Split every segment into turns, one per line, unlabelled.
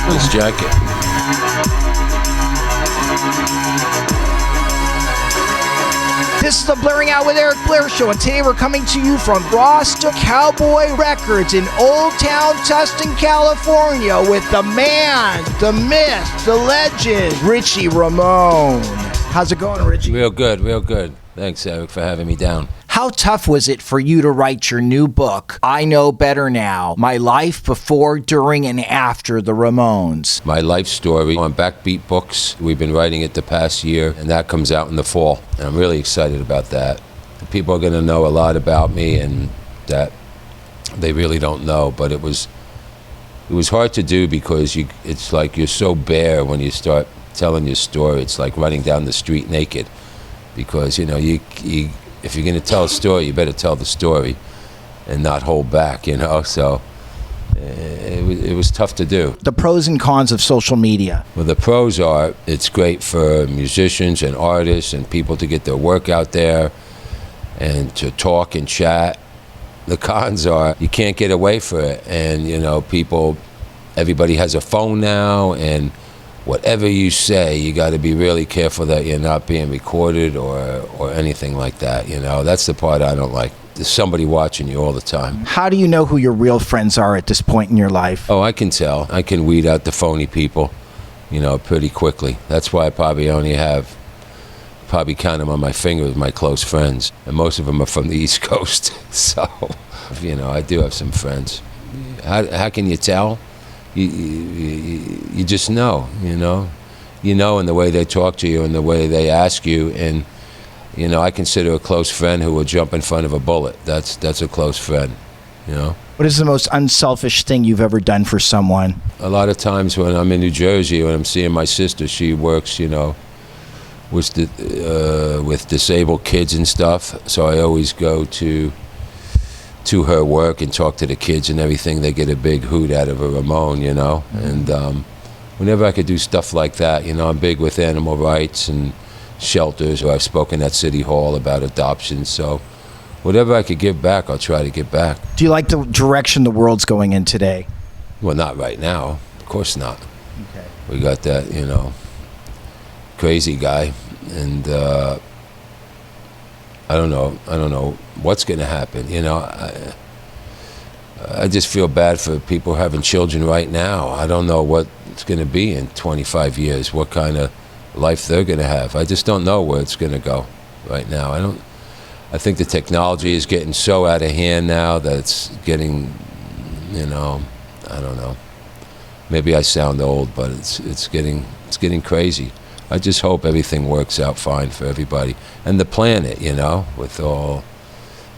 Nice jacket.
This is the Blairing Out with Eric Blair show, and today we're coming to you from Rasta Cowboy Records in Old Town Tustin, California, with the man, the myth, the legend, Richie Ramone. How's it going, Richie?
Real good, real good. Thanks, Eric, for having me down.
How tough was it for you to write your new book, I Know Better Now, My Life Before, During, and After the Ramones?
My life story on Backbeat Books. We've been writing it the past year, and that comes out in the fall. And I'm really excited about that. People are going to know a lot about me, and that they really don't know. But it was hard to do because it's like you're so bare when you start telling your story. It's like running down the street naked, because you if you're going to tell a story, you better tell the story and not hold back, so it was tough to do.
The pros and cons of social media.
Well, the pros are it's great for musicians and artists and people to get their work out there and to talk and chat. The cons are you can't get away from it, and everybody has a phone now, and whatever you say, you got to be really careful that you're not being recorded or anything like that. That's the part I don't like. There's somebody watching you all the time.
How do you know who your real friends are at this point in your life?
Oh, I can tell. I can weed out the phony people, pretty quickly. That's why I probably count them on my fingers, my close friends. And most of them are from the East Coast. So, I do have some friends. How can you tell? You just know, in the way they talk to you and the way they ask you. And, I consider a close friend who will jump in front of a bullet. That's a close friend,
What is the most unselfish thing you've ever done for someone?
A lot of times when I'm in New Jersey, when I'm seeing my sister, she works, with disabled kids and stuff. So I always go to her work and talk to the kids and everything. They get a big hoot out of a Ramone, and whenever I could do stuff like that, I'm big with animal rights and shelters, or I've spoken at City Hall about adoption, so whatever I could give back, I'll try to give back.
Do you like the direction the world's going in today?
Well, not right now, of course not.
Okay.
We got that, crazy guy, and I don't know what's going to happen. I just feel bad for people having children right now. I don't know what it's going to be in 25 years, what kind of life they're going to have. I just don't know where it's going to go right now. I think the technology is getting so out of hand now that it's getting, I don't know. Maybe I sound old, but it's getting crazy. I just hope everything works out fine for everybody. And the planet, with all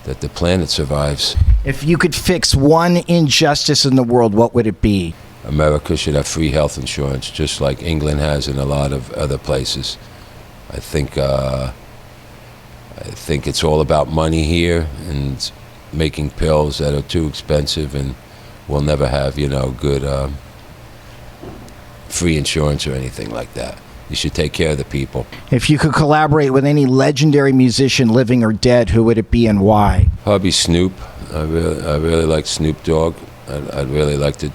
that the planet survives.
If you could fix one injustice in the world, what would it be?
America should have free health insurance, just like England has in a lot of other places. I think it's all about money here and making pills that are too expensive, and we'll never have, good free insurance or anything like that. You should take care of the people.
If you could collaborate with any legendary musician, living or dead, who would it be and why?
Probably Snoop. I really like Snoop Dogg. I'd really like to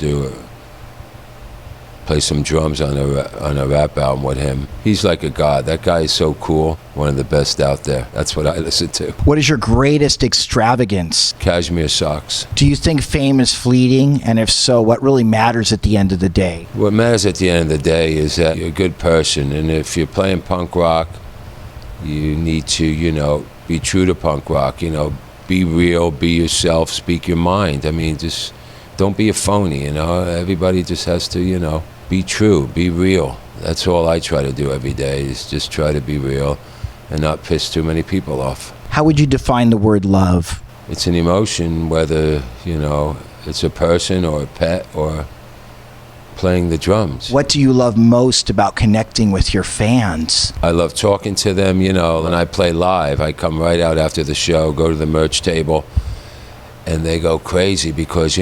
play some drums on a rap album with him. He's like a god. That guy is so cool. One of the best out there. That's what I listen to.
What is your greatest extravagance?
Cashmere socks.
Do you think fame is fleeting? And if so, what really matters at the end of the day?
What matters at the end of the day is that you're a good person. And if you're playing punk rock, you need to, be true to punk rock. Be real, be yourself, speak your mind. I mean, just don't be a phony, Everybody just has to, be true, be real. That's all I try to do every day, is just try to be real and not piss too many people off.
How would you define the word love?
It's an emotion, whether, it's a person or a pet or playing the drums.
What do you love most about connecting with your fans?
I love talking to them, when I play live. I come right out after the show, go to the merch table, and they go crazy because,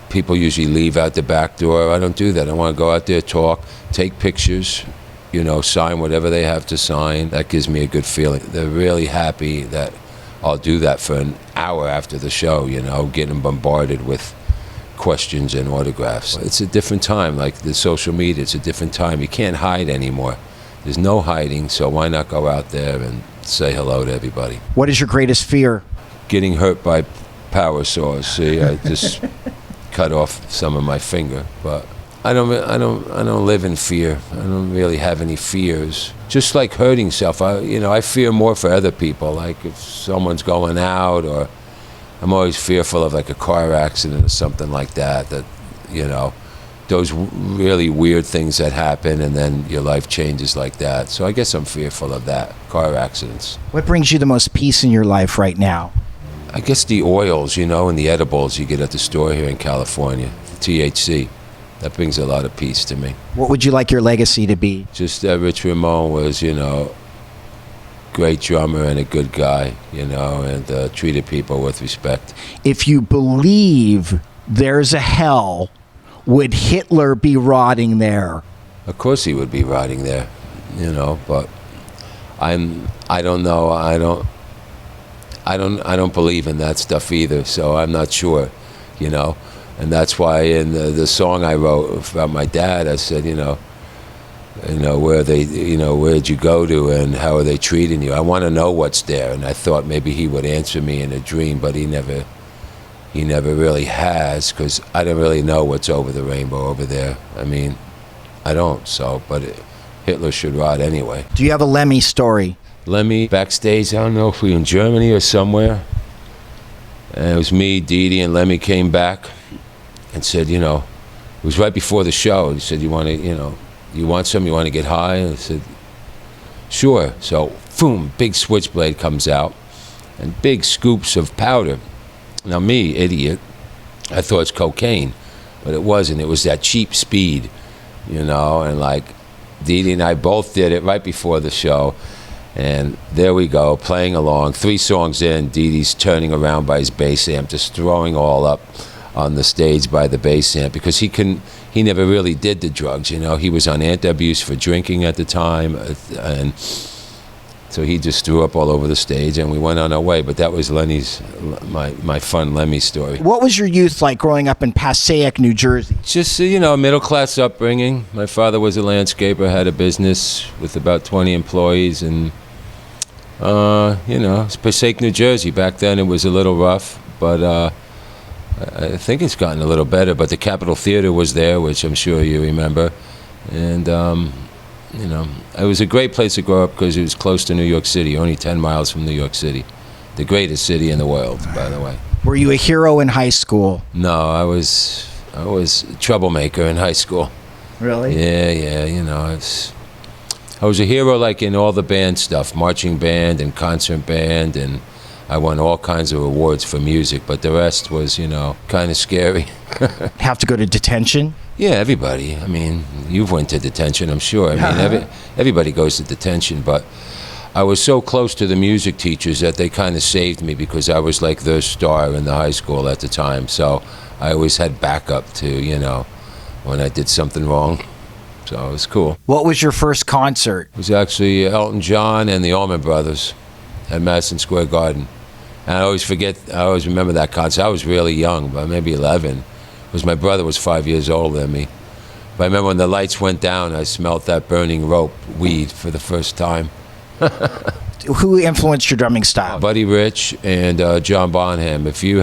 people usually leave out the back door. I don't do that. I want to go out there, talk, take pictures, sign whatever they have to sign. That gives me a good feeling. They're really happy that I'll do that for an hour after the show, getting bombarded with questions and autographs. It's a different time, like the social media, it's a different time. You can't hide anymore. There's no hiding, so why not go out there and say hello to everybody?
What is your greatest fear?
Getting hurt by power saws. See, I just cut off some of my finger, but I don't live in fear. I don't really have any fears. Just like hurting self, I fear more for other people. Like if someone's going out, or I'm always fearful of like a car accident or something like that. Those really weird things that happen, and then your life changes like that. So I guess I'm fearful of that, car accidents.
What brings you the most peace in your life right now?
I guess the oils, and the edibles you get at the store here in California, THC. That brings a lot of peace to me.
What would you like your legacy to be?
Just that Richie Ramone was, great drummer and a good guy, and treated people with respect.
If you believe there's a hell, would Hitler be rotting there?
Of course he would be rotting there, but I don't know. I don't believe in that stuff either, so I'm not sure, And that's why in the song I wrote about my dad, I said, where'd you go to and how are they treating you? I want to know what's there. And I thought maybe he would answer me in a dream, but he never really has, because I don't really know what's over the rainbow over there. I mean, I don't, but Hitler should rot anyway.
Do you have a Lemmy story?
Lemmy, backstage, I don't know if we were in Germany or somewhere. And it was me, Dee Dee, and Lemmy came back and said, it was right before the show. He said, you want to get high? And I said, sure. So, boom, big switchblade comes out and big scoops of powder. Now me, idiot, I thought it's cocaine, but it wasn't. It was that cheap speed, and like Dee Dee and I both did it right before the show. And there we go, playing along. 3 songs in, Dee Dee's turning around by his bass amp, just throwing all up on the stage by the bass amp, because he never really did the drugs, He was on anti-abuse for drinking at the time, and so he just threw up all over the stage, and we went on our way. But that was my fun Lemmy story.
What was your youth like growing up in Passaic, New Jersey?
Just, middle-class upbringing. My father was a landscaper, had a business with about 20 employees, and it's Passaic, New Jersey. Back then it was a little rough, but I think it's gotten a little better. But the Capitol Theater was there, which I'm sure you remember. And, it was a great place to grow up because it was close to New York City, only 10 miles from New York City. The greatest city in the world, by the way.
Were you a hero in high school?
No, I was a troublemaker in high school.
Really?
Yeah, I was a hero like in all the band stuff, marching band and concert band, and I won all kinds of awards for music, but the rest was, kind of scary.
Have to go to detention?
Yeah, everybody. I mean, you've went to detention, I'm sure. I mean, everybody goes to detention, but I was so close to the music teachers that they kind of saved me, because I was like the star in the high school at the time, so I always had backup to, when I did something wrong. So it was cool.
What was your first concert?
It was actually Elton John and the Allman Brothers at Madison Square Garden. And I always remember that concert. I was really young, but maybe 11. Because my brother was 5 years older than me. But I remember when the lights went down, I smelled that burning rope weed for the first time.
Who influenced your drumming style?
Buddy Rich and John Bonham. If you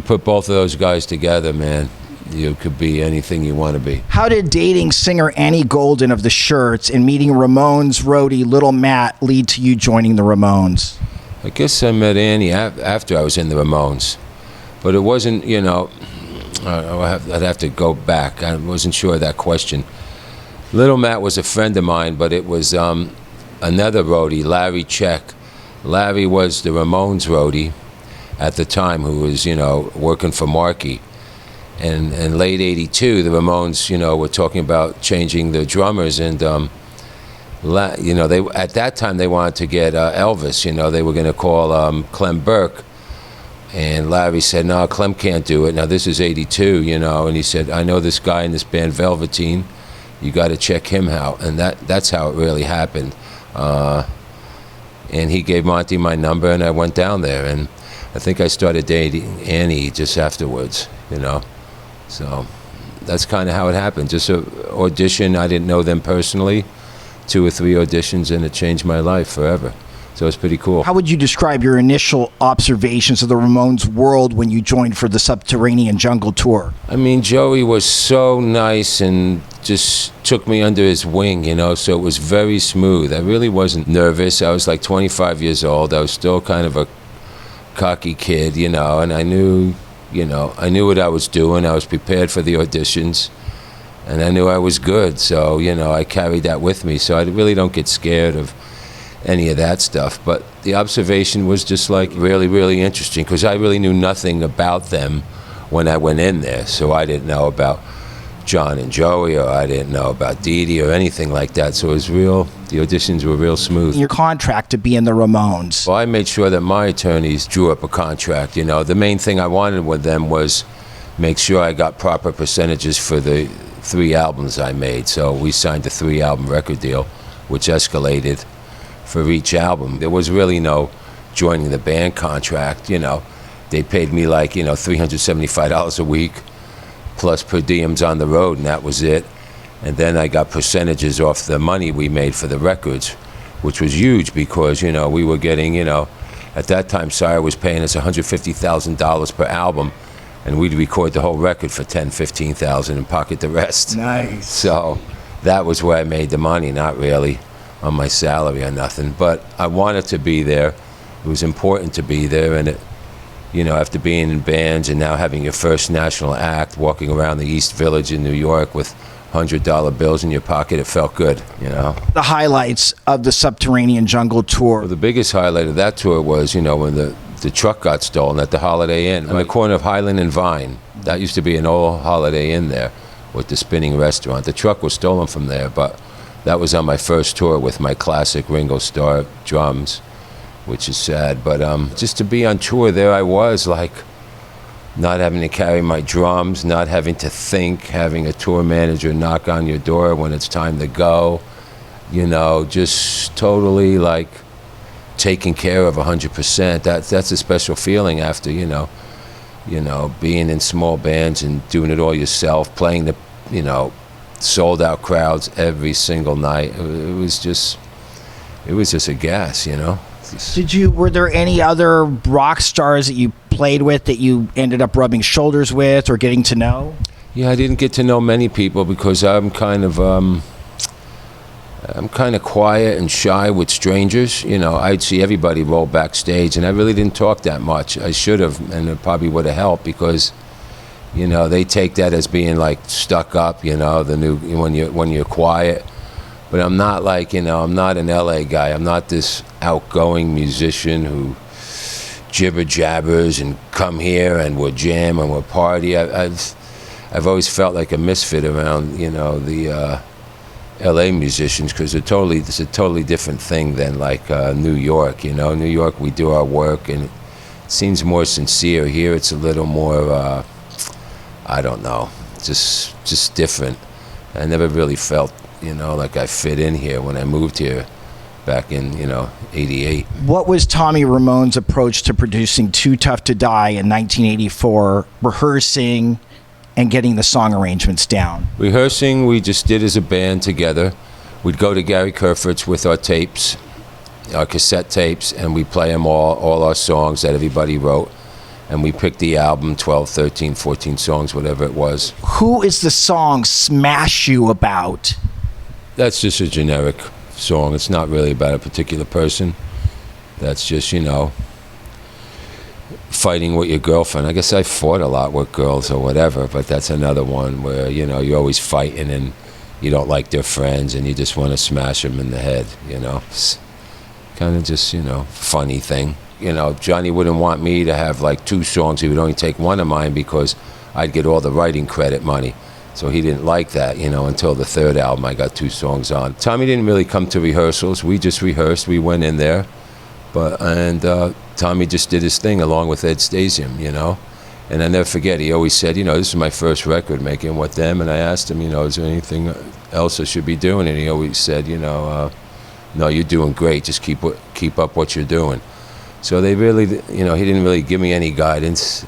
put both of those guys together, man, you could be anything you want to be.
How did dating singer Annie Golden of the Shirts and meeting Ramones roadie Little Matt lead to you joining the Ramones?
I guess I met Annie after I was in the Ramones. But it wasn't, I'd have to go back. I wasn't sure of that question. Little Matt was a friend of mine, but it was another roadie, Larry Check. Larry was the Ramones roadie at the time, who was, working for Marky. And in late '82, the Ramones, were talking about changing the drummers, and they at that time they wanted to get Elvis. They were going to call Clem Burke. And Larry said, no, Clem can't do it. Now, this is '82, and he said, I know this guy in this band, Velveteen. You got to check him out. And that's how it really happened. And he gave Monty my number, and I went down there. And I think I started dating Annie just afterwards, you know. So that's kind of how it happened. Just an audition. I didn't know them personally. 2 or 3 auditions, and it changed my life forever. So it's pretty cool.
How would you describe your initial observations of the Ramones world when you joined for the Subterranean Jungle Tour?
I mean, Joey was so nice and just took me under his wing, you know, so it was very smooth. I really wasn't nervous. I was like 25 years old. I was still kind of a cocky kid, you know, and I knew what I was doing. I was prepared for the auditions, and I knew I was good. So, you know, I carried that with me. So I really don't get scared of any of that stuff. But the observation was just like really, really interesting, because I really knew nothing about them when I went in there. So I didn't know about John and Joey, or I didn't know about Dee Dee or anything like that. So it was the auditions were real smooth.
Your contract to be in the Ramones.
Well, I made sure that my attorneys drew up a contract. You know, the main thing I wanted with them was make sure I got proper percentages for the 3 albums I made. So we signed a 3-album record deal, which escalated for each album. There was really no joining the band contract, you know. They paid me like, you know, $375 a week, plus per diems on the road, and that was it. And then I got percentages off the money we made for the records, which was huge, because, you know, we were getting, you know, at that time Sire was paying us $150,000 per album, and we'd record the whole record for $10,000, $15,000 and pocket the rest.
Nice.
So that was where I made the money, not really on my salary or nothing. But I wanted to be there. It was important to be there, and it, you know, after being in bands and now having your first national act, walking around the East Village in New York with $100 bills in your pocket, it felt good, you know.
The highlights of the Subterranean Jungle Tour.
Well, the biggest highlight of that tour was, you know, when the truck got stolen at the Holiday Inn on the corner of Highland and Vine. That used to be an old Holiday Inn there with the spinning restaurant. The truck was stolen from there, but that was on my first tour with my classic Ringo Starr drums, which is sad. But just to be on tour, there I was, like, not having to carry my drums, not having to think, having a tour manager knock on your door when it's time to go, you know, just totally, like, taken care of 100%. That's a special feeling after, you know, being in small bands and doing it all yourself, playing the, you know, sold out crowds every single night. It was just a gas, you know.
Were there any other rock stars that you played with that you ended up rubbing shoulders with or getting to know?
Yeah, I didn't get to know many people because I'm kind of quiet and shy with strangers. You know, I'd see everybody roll backstage, and I really didn't talk that much. I should have, and it probably would have helped, because, you know, they take that as being like stuck up, you know, when you're quiet. But I'm not like, you know, I'm not an LA guy. I'm not this outgoing musician who jibber jabbers and come here and we'll jam and we'll party. I've always felt like a misfit around, you know, the LA musicians, because it's a totally different thing than like New York. You know, New York, we do our work and it seems more sincere. Here it's a little more, I don't know, just different. I never really felt, you know, like I fit in here when I moved here back in, you know, 88.
What was Tommy Ramone's approach to producing Too Tough to Die in 1984, rehearsing and getting the song arrangements down?
Rehearsing, we just did as a band together. We'd go to Gary Kerfoot's with our tapes, our cassette tapes, and we play them all our songs that everybody wrote. And we picked the album, 12, 13, 14 songs, whatever it was.
Who is the song Smash You about?
That's just a generic song. It's not really about a particular person. That's just, you know, fighting with your girlfriend. I guess I fought a lot with girls or whatever, but that's another one where, you know, you're always fighting and you don't like their friends and you just want to smash them in the head, you know. It's kind of just, you know, funny thing. You know, Johnny wouldn't want me to have like 2 songs. He would only take one of mine because I'd get all the writing credit money. So he didn't like that, you know, until the 3rd album I got 2 songs on. Tommy didn't really come to rehearsals. We just rehearsed. We went in there. And Tommy just did his thing along with Ed Stasium, you know. And I never forget, he always said, you know, this is my first record making with them. And I asked him, you know, is there anything else I should be doing? And he always said, you know, no, you're doing great. Just keep up what you're doing. So they really, he didn't really give me any guidance.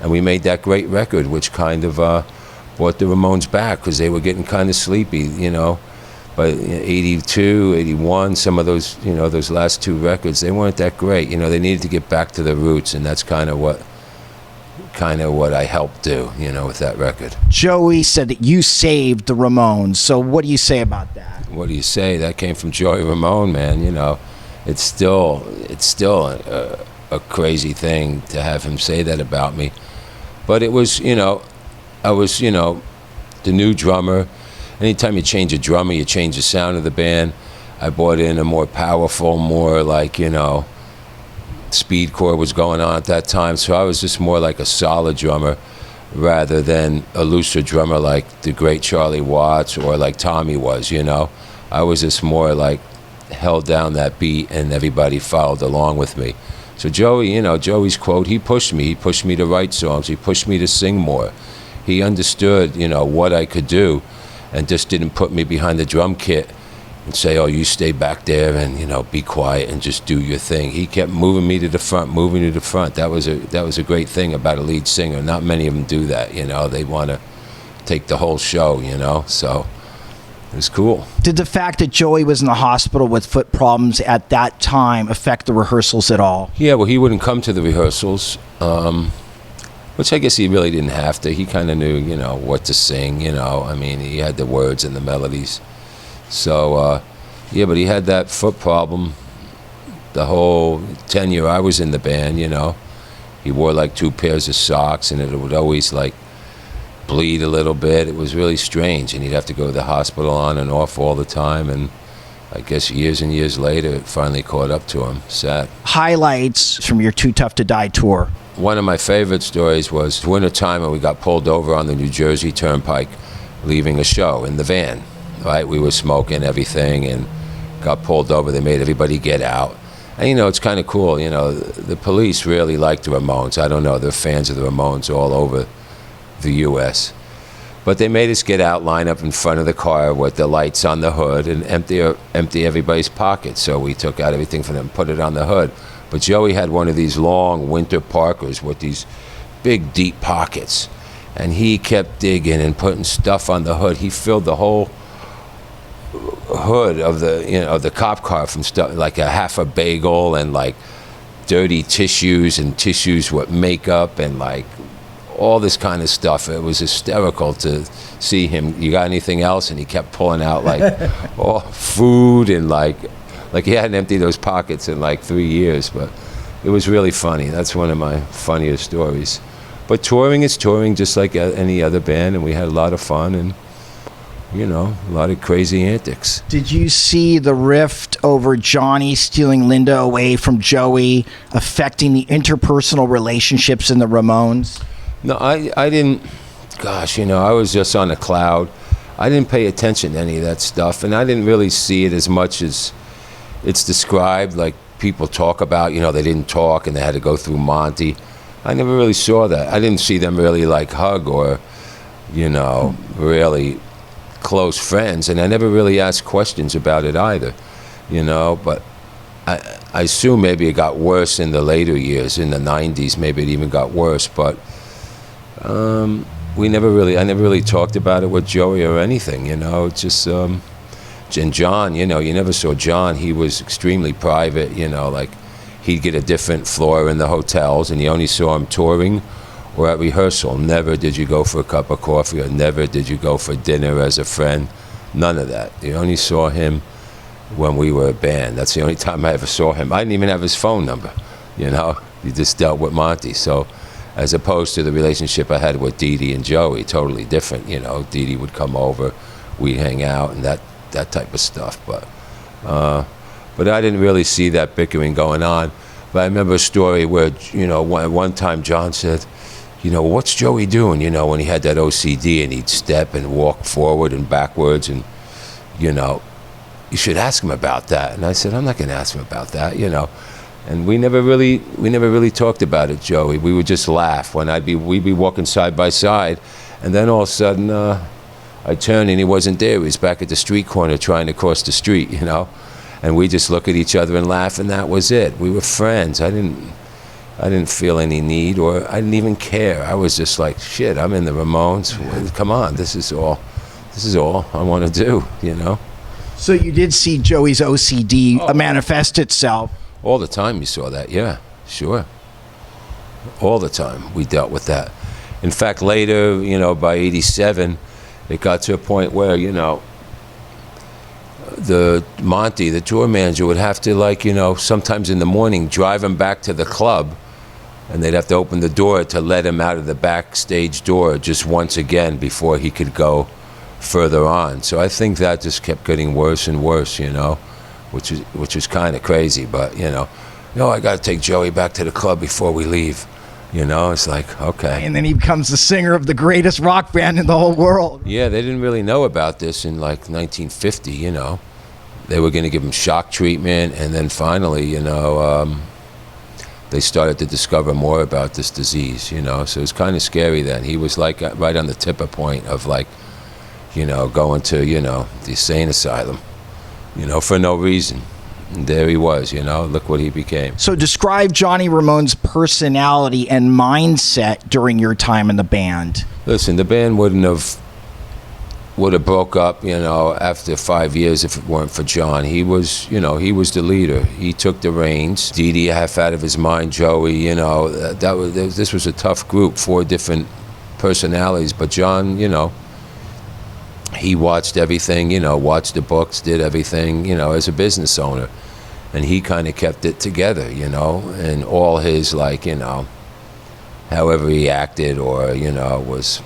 And we made that great record, which kind of brought the Ramones back, because they were getting kind of sleepy, But 82, 81, some of those, those last two records, they weren't that great. They needed to get back to the roots, and that's kind of what I helped do, with that record.
Joey said that you saved the Ramones. So what do you say about that?
What do you say? That came from Joey Ramone, man. It's still a crazy thing to have him say that about me. But it was, I was, the new drummer. Anytime you change a drummer, you change the sound of the band. I brought in a more powerful, more like, speedcore was going on at that time. So I was just more like a solid drummer rather than a looser drummer like the great Charlie Watts or like Tommy was, I was just more like held down that beat and everybody followed along with me. So Joey, Joey's quote, he pushed me to write songs, he pushed me to sing more. He understood, what I could do, and just didn't put me behind the drum kit and say, oh, you stay back there and, be quiet and just do your thing. He kept moving me to the front, That was a great thing about a lead singer. Not many of them do that, They want to take the whole show, so it was cool.
Did the fact that Joey was in the hospital with foot problems at that time affect the rehearsals at all?
Yeah, well, he wouldn't come to the rehearsals, which I guess he really didn't have to. He kind of knew, what to sing, I mean, he had the words and the melodies. So, yeah, but he had that foot problem the whole tenure I was in the band, He wore like 2 pairs of socks, and it would always like bleed a little bit. It was really strange, and he'd have to go to the hospital on and off all the time, and I guess years and years later it finally caught up to him. Sad.
Highlights from your Too Tough to Die tour.
One of my favorite stories was wintertime, and we got pulled over on the New Jersey Turnpike leaving a show in the van, right? We were smoking everything and got pulled over. They made everybody get out. And, it's kind of cool, the police really like the Ramones. I don't know, they're fans of the Ramones all over the U.S. But they made us get out, line up in front of the car with the lights on the hood, and empty everybody's pockets. So we took out everything from them and put it on the hood. But Joey had one of these long winter Parkers with these big, deep pockets. And he kept digging and putting stuff on the hood. He filled the whole hood of the cop car from stuff like a half a bagel and like dirty tissues and tissues with makeup and like all this kind of stuff. It was hysterical to see him. You got anything else? And he kept pulling out like all food and like he hadn't emptied those pockets in like 3 years. But it was really funny. That's one of my funniest stories. But touring is touring just like any other band, and we had a lot of fun and a lot of crazy antics.
Did you see the rift over Johnny stealing Linda away from Joey affecting the interpersonal relationships in the Ramones?
No, I didn't. Gosh, I was just on a cloud. I didn't pay attention to any of that stuff, and I didn't really see it as much as it's described. Like people talk about, they didn't talk and they had to go through Monty. I never really saw that. I didn't see them really like hug or, really close friends, and I never really asked questions about it either, But I assume maybe it got worse in the later years, in the 90s. Maybe it even got worse, but. I never really talked about it with Joey or anything, just, and John, you never saw John. He was extremely private, like he'd get a different floor in the hotels, and you only saw him touring or at rehearsal. Never did you go for a cup of coffee, or never did you go for dinner as a friend. None of that. You only saw him when we were a band. That's the only time I ever saw him. I didn't even have his phone number, You just dealt with Monty, so. As opposed to the relationship I had with Dee Dee and Joey, totally different. Dee Dee would come over, we'd hang out, and that type of stuff. But I didn't really see that bickering going on. But I remember a story where, one time John said, what's Joey doing? When he had that OCD and he'd step and walk forward and backwards, and you should ask him about that. And I said, I'm not going to ask him about that, And we never really talked about it, Joey. We would just laugh when we'd be walking side by side, and then all of a sudden I turned and he wasn't there. He was back at the street corner trying to cross the street, And we just look at each other and laugh, and that was it. We were friends. I didn't feel any need, or I didn't even care. I was just like, shit, I'm in the Ramones. Come on, this is all I want to do, you know?
So you did see Joey's OCD manifest itself.
All the time you saw that, yeah, sure. All the time we dealt with that. In fact, later, you know, by 87, it got to a point where, you know, Monty, the tour manager, would have to, like, you know, sometimes in the morning, drive him back to the club, and they'd have to open the door to let him out of the backstage door just once again before he could go further on. So I think that just kept getting worse and worse, you know, which is kind of crazy. But, you know, I got to take Joey back to the club before we leave. You know, it's like, okay.
And then he becomes the singer of the greatest rock band in the whole world.
Yeah, they didn't really know about this in like 1950, you know. They were going to give him shock treatment, and then finally, you know, they started to discover more about this disease, you know. So it was kind of scary then. He was like right on the tipper point of, like, you know, going to, you know, the insane asylum, you know, for no reason. And there he was, you know, look what he became.
So describe Johnny Ramone's personality and mindset during your time in the band.
Listen, the band would have broke up, you know, after 5 years if it weren't for John. He was, you know, he was the leader. He took the reins. Dee Dee half out of his mind, Joey, you know, this was a tough group, 4 different personalities, but John, you know, he watched everything, you know, watched the books, did everything, you know, as a business owner. And he kind of kept it together, you know, and all his, like, you know, however he acted or, you know, was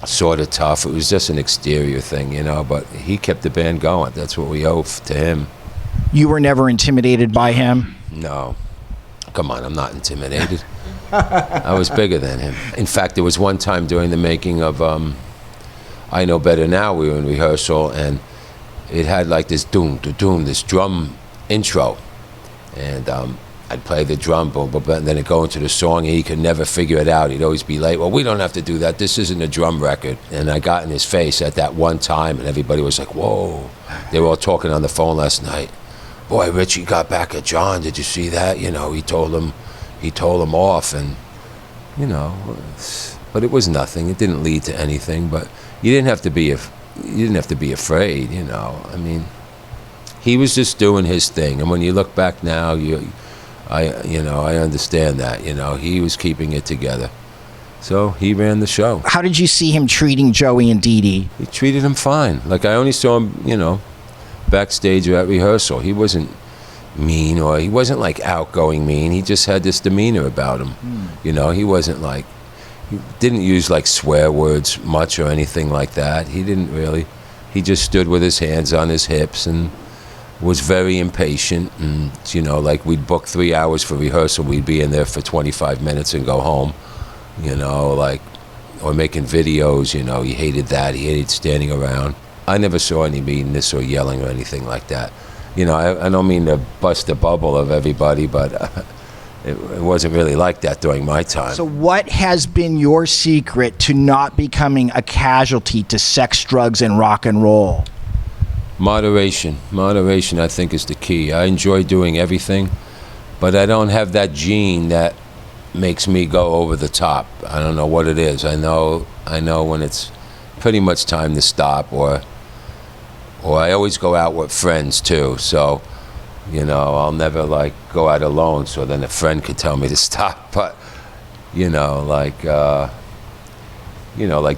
sort of tough. It was just an exterior thing, you know, but he kept the band going. That's what we owe to him.
You were never intimidated by him?
No. Come on, I'm not intimidated. I was bigger than him. In fact, there was one time during the making of I Know Better Now, we were in rehearsal, and it had like this doom, doom, this drum intro. And I'd play the drum, boom, boom, boom, and then it'd go into the song, and he could never figure it out. He'd always be late. Well, we don't have to do that. This isn't a drum record. And I got in his face at that one time, and everybody was like, whoa. They were all talking on the phone last night. Boy, Richie got back at John. Did you see that? You know, he told him off, and, you know, but it was nothing. It didn't lead to anything, but you didn't have to be afraid, you know. I mean, he was just doing his thing, and when you look back now, I understand that, you know, he was keeping it together. So he ran the show. How
did you see him treating Joey and Dee Dee?
He treated him fine. Like, I only saw him, you know, backstage or at rehearsal. He wasn't mean, or he wasn't like outgoing mean. He just had this demeanor about him. You know, he wasn't like, he didn't use like swear words much or anything like that. He didn't really. He just stood with his hands on his hips and was very impatient. And, you know, like, we'd book 3 hours for rehearsal. We'd be in there for 25 minutes and go home, you know, like, or making videos, you know. He hated that. He hated standing around. I never saw any meanness or yelling or anything like that. You know, I don't mean to bust the bubble of everybody, but it wasn't really like that during my time.
So what has been your secret to not becoming a casualty to sex, drugs, and rock and roll?
Moderation. Moderation, I think, is the key. I enjoy doing everything, but I don't have that gene that makes me go over the top. I don't know what it is. I know when it's pretty much time to stop, or I always go out with friends too, so, you know, I'll never like go out alone so then a friend could tell me to stop. But, you know, like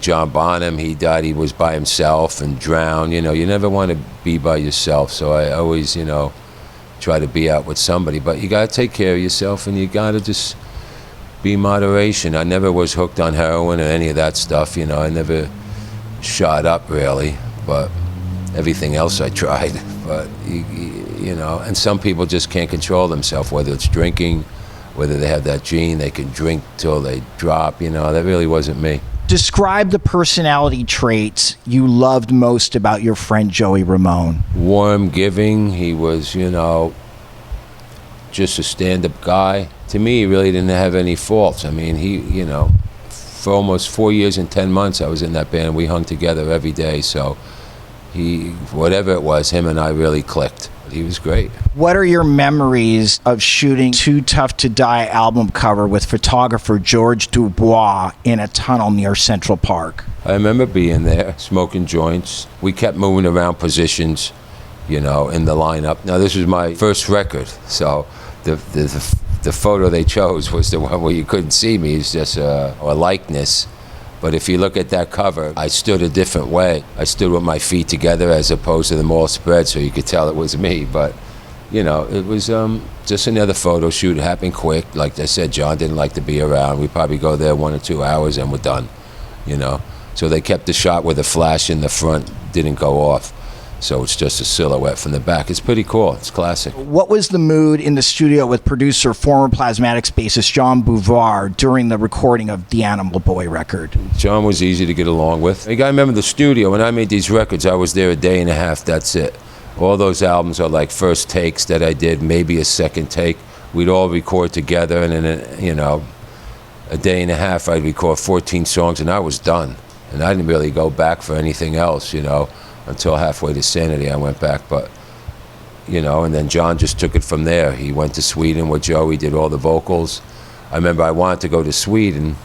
John Bonham, he died, he was by himself and drowned. You know, you never want to be by yourself, so I always, you know, try to be out with somebody. But you got to take care of yourself, and you got to just be moderation. I never was hooked on heroin or any of that stuff, you know. I never shot up really, but everything else I tried. But you know, and some people just can't control themselves, whether it's drinking, whether they have that gene, they can drink till they drop, you know. That really wasn't me.
Describe the personality traits you loved most about your friend Joey Ramone.
Warm, giving. He was, you know, just a stand-up guy. To me, he really didn't have any faults. I mean, he, you know, for almost 4 years and 10 months I was in that band. We hung together every day, so Whatever it was, him and I really clicked. He was great.
What are your memories of shooting Too Tough to Die album cover with photographer George Dubois in a tunnel near Central Park?
I remember being there, smoking joints. We kept moving around positions, in the lineup. Now, this was my first record, so the photo they chose was the one where you couldn't see me. It's just a likeness. But if you look at that cover, I stood a different way. I stood with my feet together as opposed to them all spread, so you could tell it was me. But, it was just another photo shoot. It happened quick. Like I said, John didn't like to be around. We'd probably go there 1 or 2 hours and we're done, So they kept the shot where the flash in the front didn't go off. So it's just a silhouette from the back. It's pretty cool. It's classic.
What was the mood in the studio with producer, former Plasmatics bassist John Bouvard during the recording of the Animal Boy record?
John was easy to get along with. You got to remember the studio. When I made these records, I was there a day and a half. That's it. All those albums are like first takes that I did, maybe a second take. We'd all record together, and in a day and a half, I'd record 14 songs, and I was done. And I didn't really go back for anything else, until halfway to Sanity. I went back, but and then John just took it from there. He went to Sweden with Joe. He did all the vocals. I remember I wanted to go to Sweden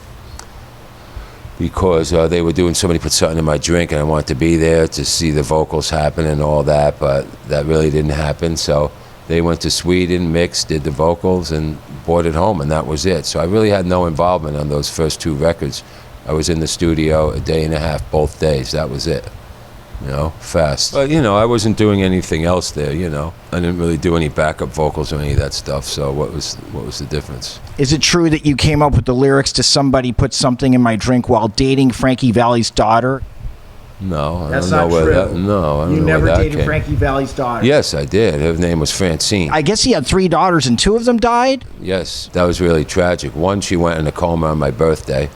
because they were doing Somebody Put Something in My Drink, and I wanted to be there to see the vocals happen and all that, but that really didn't happen. So they went to Sweden, mixed, did the vocals, and brought it home, and that was it. So I really had no involvement on those first 2 records. I was in the studio a day and a half both days. That was it. Fast. But, I wasn't doing anything else there, I didn't really do any backup vocals or any of that stuff, so what was the difference?
Is it true that you came up with the lyrics to Somebody Put Something in My Drink while dating Frankie Valli's daughter?
No,
That's
I don't know
not
where
true.
that, no, I don't
You
know
never
where that
dated
came.
Frankie Valli's daughter?
Yes, I did. Her name was Francine.
I guess he had 3 daughters and 2 of them died?
Yes, that was really tragic. One, she went in a coma on my birthday,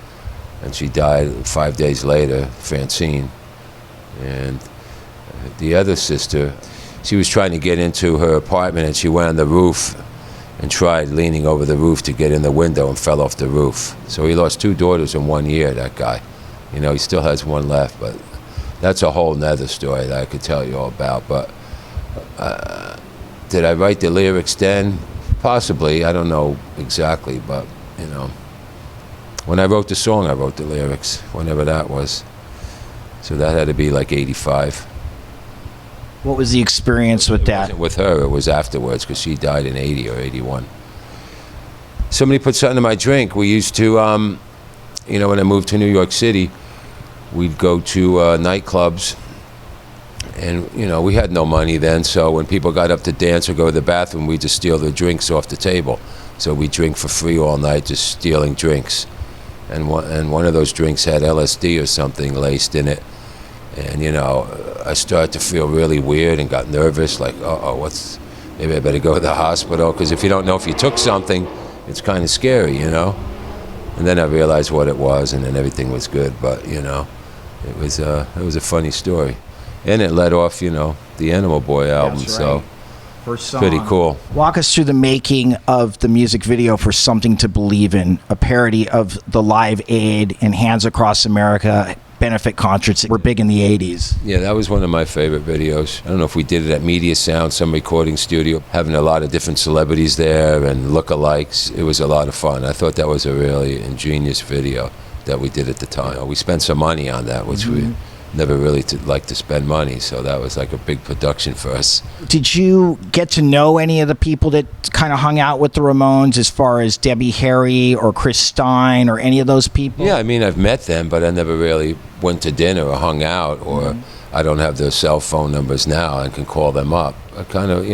and she died 5 days later, Francine. And the other sister, she was trying to get into her apartment, and she went on the roof and tried leaning over the roof to get in the window and fell off the roof. So he lost 2 daughters in 1 year, that guy. He still has 1 left, but that's a whole nother story that I could tell you all about. But did I write the lyrics then? Possibly. I don't know exactly, but, when I wrote the song, I wrote the lyrics, whenever that was. So that had to be like 85.
What was the experience with that?
It wasn't with her, it was afterwards, because she died in 80 or 81. Somebody Put Something in My Drink. We used to, when I moved to New York City, we'd go to nightclubs, and, we had no money then, so when people got up to dance or go to the bathroom, we'd just steal their drinks off the table. So we'd drink for free all night, just stealing drinks. And one of those drinks had LSD or something laced in it. And, I started to feel really weird and got nervous, like, maybe I better go to the hospital, because if you don't know if you took something, it's kind of scary, And then I realized what it was, and then everything was good, but, it was a funny story. And it led off, the Animal Boy album,
That's
so
right. First song.
pretty cool.
Walk us through the making of the music video for Something to Believe In, a parody of the Live Aid and Hands Across America benefit concerts that were big in the 80s.
Yeah, that was one of my favorite videos. I don't know if we did it at Media Sound, some recording studio, having a lot of different celebrities there and lookalikes. It was a lot of fun. I thought that was a really ingenious video that we did at the time. We spent some money on that, which we never really liked to spend money, so that was like a big production for us.
Did you get to know any of the people that kind of hung out with the Ramones, as far as Debbie Harry or Chris Stein or any of those people?
Yeah, I mean, I've met them, but I never really went to dinner or hung out, or I don't have their cell phone numbers now and can call them up. I kind of,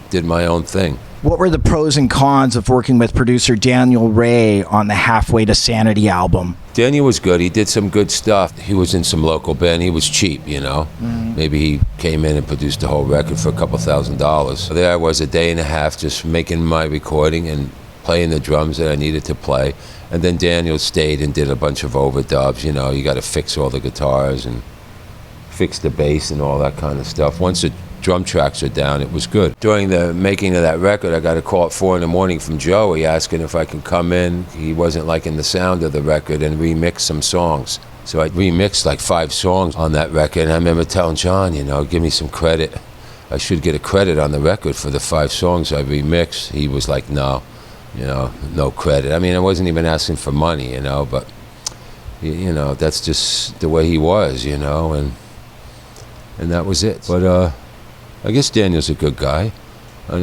did my own thing.
What were the pros and cons of working with producer Daniel Ray on the Halfway to Sanity album?
Daniel was good. He did some good stuff. He was in some local band. He was cheap, Maybe he came in and produced the whole record for a couple $1,000s. So there I was a day and a half just making my recording and playing the drums that I needed to play. And then Daniel stayed and did a bunch of overdubs. You got to fix all the guitars and fix the bass and all that kind of stuff. Once the drum tracks are down, it was good. During the making of that record, I got a call at 4 a.m. from Joey asking if I can come in. He wasn't liking the sound of the record and remix some songs. So I remixed like 5 songs on that record, and I remember telling John, give me some credit. I should get a credit on the record for the 5 songs I remixed. He was like, no, no credit. I mean, I wasn't even asking for money, but, that's just the way he was, and that was it. But I guess Daniel's a good guy. I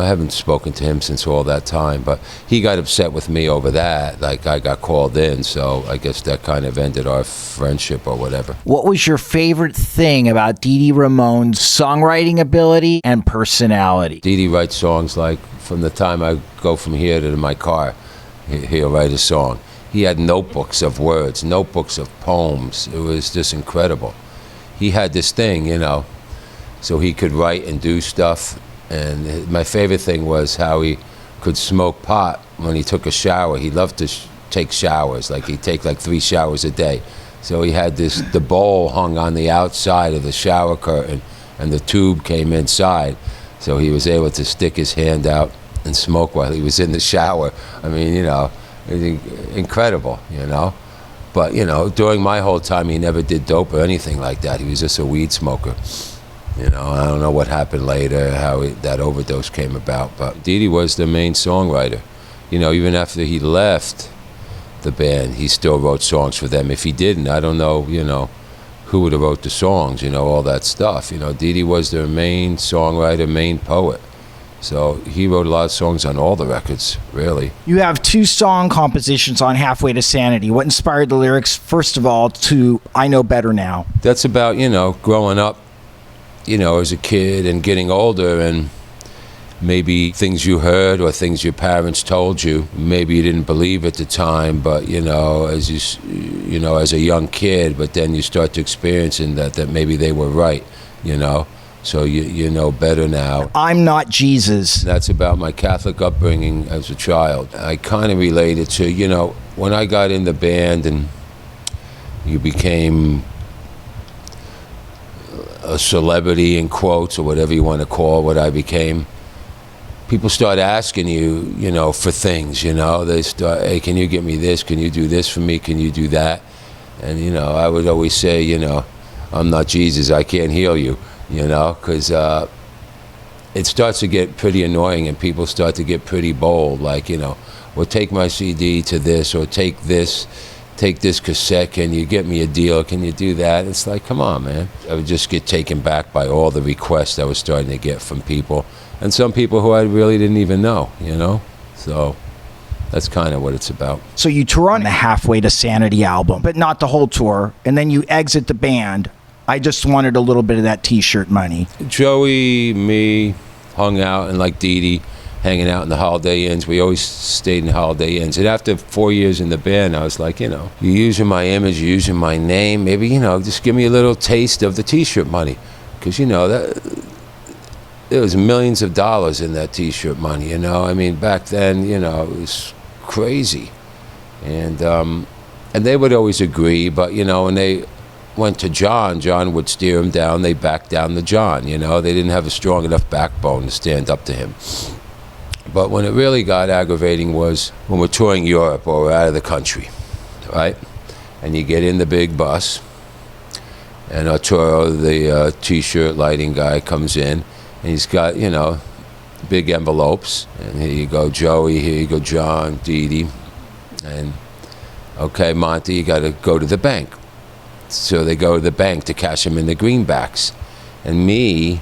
haven't spoken to him since all that time, but he got upset with me over that. Like, I got called in, so I guess that kind of ended our friendship or whatever.
What was your favorite thing about Dee Dee Ramone's songwriting ability and personality?
Dee Dee writes songs like from the time I go from here to my car, he'll write a song. He had notebooks of words, notebooks of poems. It was just incredible. He had this thing, so he could write and do stuff. And my favorite thing was how he could smoke pot when he took a shower. He loved to take showers. Like, he'd take like 3 showers a day. So he had the bowl hung on the outside of the shower curtain, and the tube came inside. So he was able to stick his hand out and smoke while he was in the shower. I mean, it was incredible, But, during my whole time, he never did dope or anything like that. He was just a weed smoker. I don't know what happened later, how that overdose came about, but Dee Dee was the main songwriter. Even after he left the band, he still wrote songs for them. If he didn't, I don't know, who would have wrote the songs, all that stuff. Dee Dee was their main songwriter, main poet. So he wrote a lot of songs on all the records, really.
You have 2 song compositions on Halfway to Sanity. What inspired the lyrics, first of all, to I Know Better Now?
That's about, growing up, as a kid and getting older, and maybe things you heard or things your parents told you, maybe you didn't believe at the time, but as as a young kid, but then you start to experiencing that maybe they were right, so you know better now.
I'm not Jesus.
That's about my Catholic upbringing as a child. I kind of related to, when I got in the band and you became a celebrity in quotes, or whatever you want to call what I became, people start asking you, for things, they start, hey, can you get me this? Can you do this for me? Can you do that? And, I would always say, I'm not Jesus, I can't heal you, because it starts to get pretty annoying and people start to get pretty bold, like, well, take my CD to this, or take this cassette, can you get me a deal, can you do that? It's like, come on, man. I would just get taken back by all the requests I was starting to get from people, and some people who I really didn't even know, So that's kind of what it's about.
So you tour on the Halfway to Sanity album, but not the whole tour, and then you exit the band. I just wanted a little bit of that T-shirt money.
Joey, me, hung out, and like Dee Dee, hanging out in the Holiday Inns. We always stayed in Holiday Inns. And after 4 years in the band, I was like, you're using my image, you're using my name. Maybe, just give me a little taste of the T-shirt money. Because, there was millions of dollars in that T-shirt money, I mean, back then, it was crazy. And they would always agree, but, when they went to John would steer them down. They backed down to John, They didn't have a strong enough backbone to stand up to him. But when it really got aggravating was when we're touring Europe or we're out of the country, right? And you get in the big bus, and Arturo, the T-shirt lighting guy, comes in, and he's got, big envelopes. And here you go, Joey, here you go, John, Dee Dee. And, okay, Monty, you got to go to the bank. So they go to the bank to cash them in the greenbacks. And me,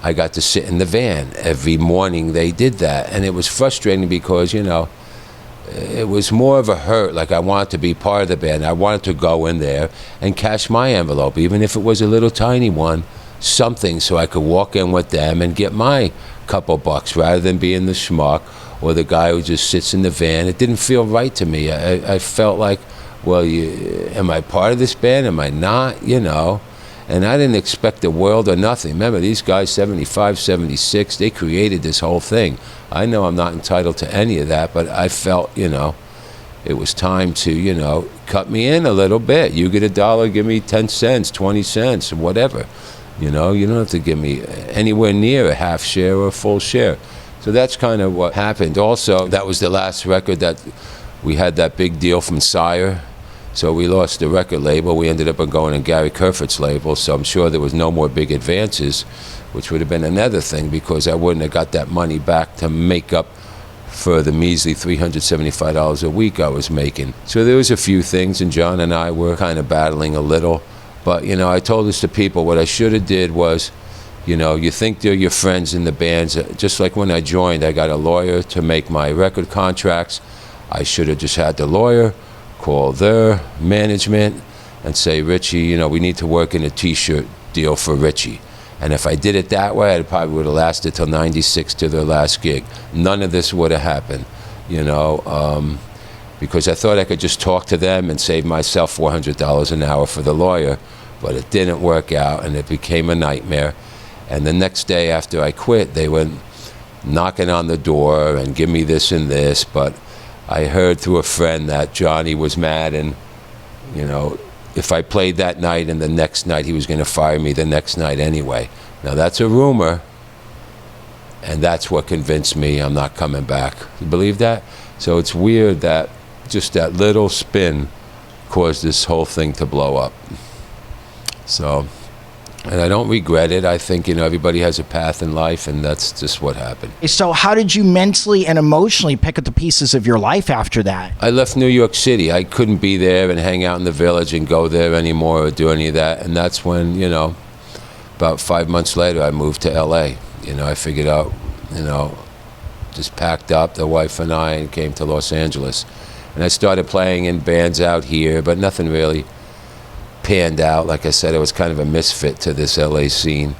I got to sit in the van. Every morning they did that. And it was frustrating because, it was more of a hurt. Like, I wanted to be part of the band. I wanted to go in there and cash my envelope, even if it was a little tiny one, something, so I could walk in with them and get my couple bucks rather than being the schmuck or the guy who just sits in the van. It didn't feel right to me. I felt like, well, am I part of this band? Am I not? And I didn't expect the world or nothing. Remember, these guys, 75, 76, they created this whole thing. I know I'm not entitled to any of that, but I felt, it was time to, cut me in a little bit. You get $1, give me 10 cents, 20 cents, whatever. You don't have to give me anywhere near a half share or a full share. So that's kind of what happened. Also, that was the last record that we had that big deal from Sire. So we lost the record label. We ended up going in Gary Kerfoot's label, so I'm sure there was no more big advances, which would have been another thing because I wouldn't have got that money back to make up for the measly $375 a week I was making. So there was a few things, and John and I were kind of battling a little. But, I told this to people, what I should have did was, you think they're your friends in the bands. Just like when I joined, I got a lawyer to make my record contracts. I should have just had the lawyer call their management and say, Richie, we need to work in a T-shirt deal for Richie. And if I did it that way, I probably would have lasted till 96 to their last gig. None of this would have happened, because I thought I could just talk to them and save myself $400 an hour for the lawyer. But it didn't work out, and it became a nightmare. And the next day after I quit, they went knocking on the door and give me this and this. But I heard through a friend that Johnny was mad, and, if I played that night and the next night, he was going to fire me the next night anyway. Now, that's a rumor, and that's what convinced me I'm not coming back. You believe that? So it's weird that just that little spin caused this whole thing to blow up. So, and I don't regret it. I think, everybody has a path in life, and that's just what happened.
So how did you mentally and emotionally pick up the pieces of your life after that?
I left New York City. I couldn't be there and hang out in the Village and go there anymore or do any of that. And that's when, about 5 months later, I moved to L.A. I figured out, just packed up, the wife and I, and came to Los Angeles. And I started playing in bands out here, but nothing really panned out. Like I said, I was kind of a misfit to this LA scene,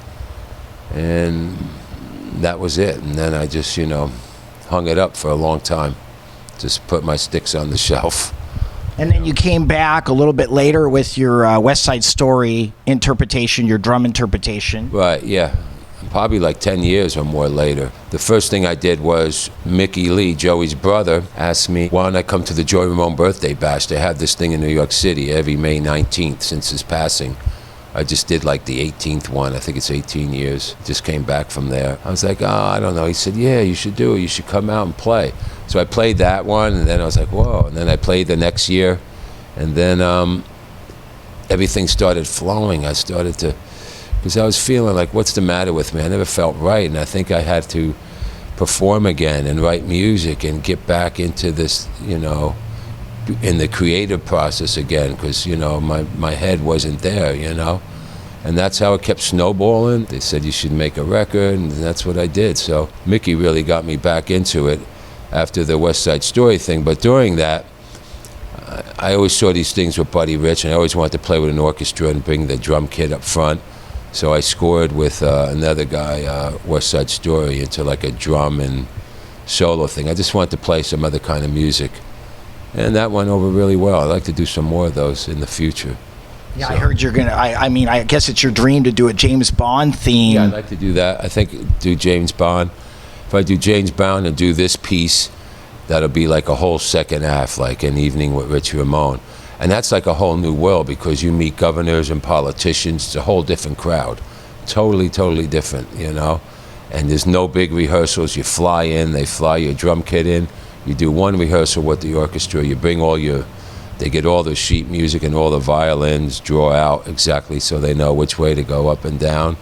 and that was it. And then I just hung it up for a long time, just put my sticks on the shelf.
And then you came back a little bit later with your West Side Story interpretation, your drum interpretation.
Right, yeah, probably like 10 years or more later. The first thing I did was Mickey Lee, Joey's brother, asked me, why don't I come to the Joey Ramone birthday bash? They have this thing in New York City every May 19th since his passing. I just did like the 18th one. I think it's 18 years. Just came back from there. I was like, I don't know. He said, yeah, you should do it. You should come out and play. So I played that one, and then I was like, whoa. And then I played the next year, and then everything started flowing. I started to, because I was feeling like, what's the matter with me? I never felt right, and I think I had to perform again and write music and get back into this, in the creative process again, because, my head wasn't there, And that's how it kept snowballing. They said you should make a record, and that's what I did. So Mickey really got me back into it after the West Side Story thing. But during that, I always saw these things with Buddy Rich, and I always wanted to play with an orchestra and bring the drum kit up front. So I scored with another guy, West Side Story, into like a drum and solo thing. I just wanted to play some other kind of music. And that went over really well. I'd like to do some more of those in the future.
Yeah, so. I heard you're going to, I guess it's your dream to do a James Bond theme.
Yeah, I'd like to do that. I think do James Bond. If I do James Bond and do this piece, that'll be like a whole second half, like an evening with Richie Ramone. And that's like a whole new world because you meet governors and politicians. It's a whole different crowd. Totally, totally different, And there's no big rehearsals. You fly in, they fly your drum kit in. You do one rehearsal with the orchestra. You bring they get all the sheet music and all the violins, draw out exactly so they know which way to go up and down.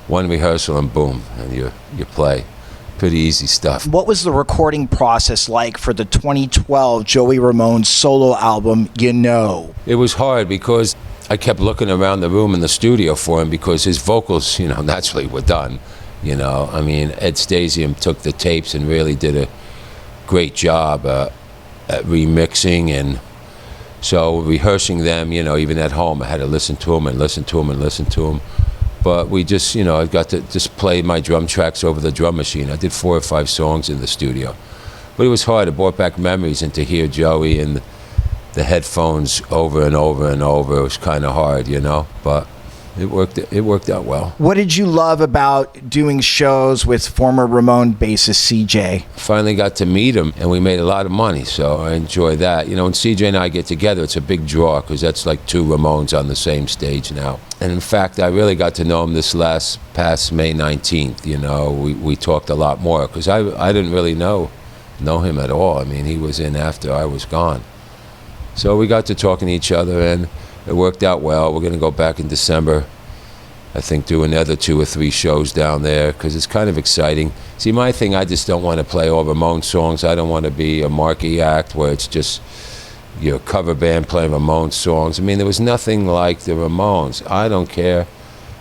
One rehearsal and boom, and you play. Pretty easy stuff.
What was the recording process like for the 2012 Joey Ramone solo album, It
was hard because I kept looking around the room in the studio for him because his vocals, naturally were done. Ed Stasium took the tapes and really did a great job at remixing, and so rehearsing them, even at home, I had to listen to them and listen to them and listen to them. But we just, I got to just play my drum tracks over the drum machine. I did 4 or 5 songs in the studio. But it was hard. It brought back memories, and to hear Joey in the headphones over and over and over, it was kind of hard, But it worked out well.
What did you love about doing shows with former Ramone bassist CJ?
Finally got to meet him, and we made a lot of money, so I enjoy that. When CJ and I get together, it's a big draw because that's like 2 Ramones on the same stage now. And in fact, I really got to know him this past May 19th. We talked a lot more because I didn't really know him at all. He was in after I was gone. So we got to talking to each other, and it worked out well. We're going to go back in December, I think, do another 2 or 3 shows down there, because it's kind of exciting. See, my thing, I just don't want to play all Ramones songs. I don't want to be a Marky act where it's just your cover band playing Ramones songs. I mean, there was nothing like the Ramones. I don't care.